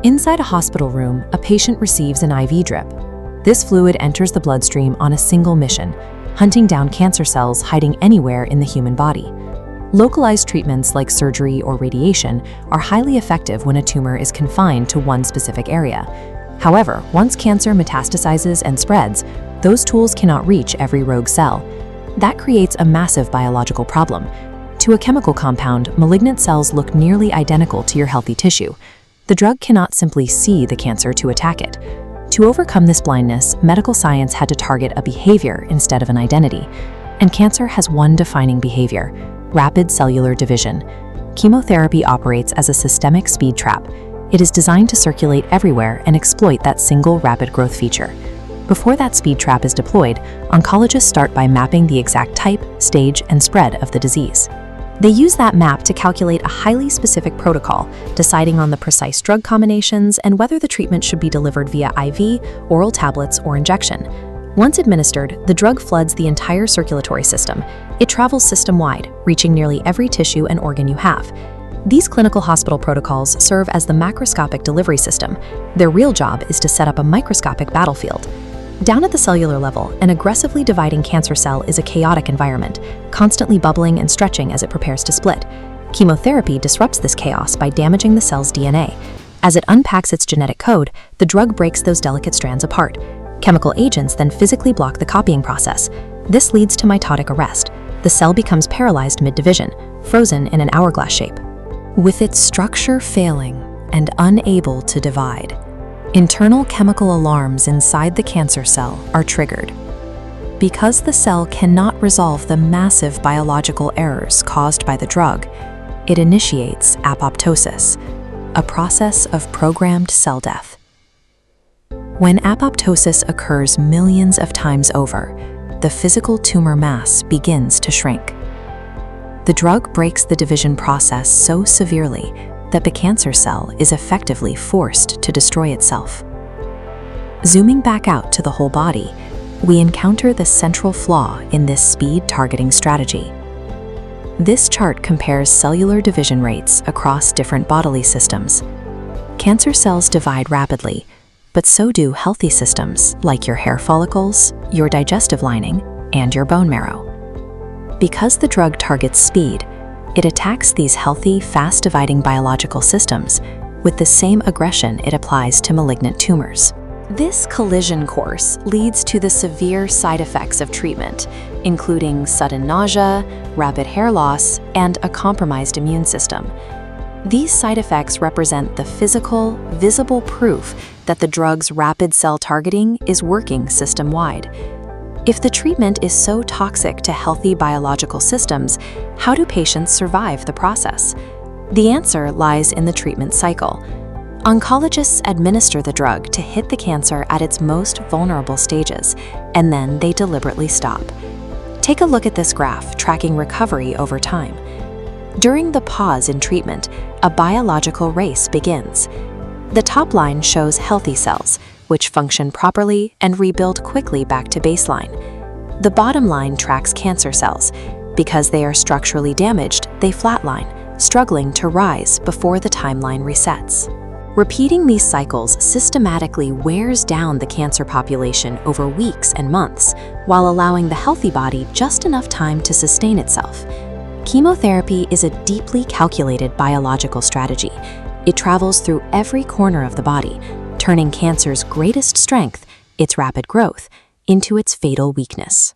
Inside a hospital room, a patient receives an IV drip. This fluid enters the bloodstream on a single mission, hunting down cancer cells hiding anywhere in the human body. Localized treatments like surgery or radiation are highly effective when a tumor is confined to one specific area. However, once cancer metastasizes and spreads, those tools cannot reach every rogue cell. That creates a massive biological problem. To a chemical compound, malignant cells look nearly identical to your healthy tissue. The drug cannot simply see the cancer to attack it. To overcome this blindness, medical science had to target a behavior instead of an identity. And cancer has one defining behavior: rapid cellular division. Chemotherapy operates as a systemic speed trap. It is designed to circulate everywhere and exploit that single rapid growth feature. Before that speed trap is deployed, oncologists start by mapping the exact type, stage, and spread of the disease. They use that map to calculate a highly specific protocol, deciding on the precise drug combinations and whether the treatment should be delivered via IV, oral tablets, or injection. Once administered, the drug floods the entire circulatory system. It travels system-wide, reaching nearly every tissue and organ you have. These clinical hospital protocols serve as the macroscopic delivery system. Their real job is to set up a microscopic battlefield. Down at the cellular level, an aggressively dividing cancer cell is a chaotic environment, constantly bubbling and stretching as it prepares to split. Chemotherapy disrupts this chaos by damaging the cell's DNA. As it unpacks its genetic code, the drug breaks those delicate strands apart. Chemical agents then physically block the copying process. This leads to mitotic arrest. The cell becomes paralyzed mid-division, frozen in an hourglass shape. With its structure failing and unable to divide, internal chemical alarms inside the cancer cell are triggered. Because the cell cannot resolve the massive biological errors caused by the drug, it initiates apoptosis, a process of programmed cell death. When apoptosis occurs millions of times over, the physical tumor mass begins to shrink. The drug breaks the division process so severely that the cancer cell is effectively forced to destroy itself. Zooming back out to the whole body, we encounter the central flaw in this speed targeting strategy. This chart compares cellular division rates across different bodily systems. Cancer cells divide rapidly, but so do healthy systems like your hair follicles, your digestive lining, and your bone marrow. Because the drug targets speed, it attacks these healthy, fast-dividing biological systems with the same aggression it applies to malignant tumors. This collision course leads to the severe side effects of treatment, including sudden nausea, rapid hair loss, and a compromised immune system. These side effects represent the physical, visible proof that the drug's rapid cell targeting is working system-wide. If the treatment is so toxic to healthy biological systems, how do patients survive the process? The answer lies in the treatment cycle. Oncologists administer the drug to hit the cancer at its most vulnerable stages, and then they deliberately stop. Take a look at this graph tracking recovery over time. During the pause in treatment, a biological race begins. The top line shows healthy cells, which function properly and rebuild quickly back to baseline. The bottom line tracks cancer cells. Because they are structurally damaged, they flatline, struggling to rise before the timeline resets. Repeating these cycles systematically wears down the cancer population over weeks and months, while allowing the healthy body just enough time to sustain itself. Chemotherapy is a deeply calculated biological strategy. It travels through every corner of the body, turning cancer's greatest strength, its rapid growth, into its fatal weakness.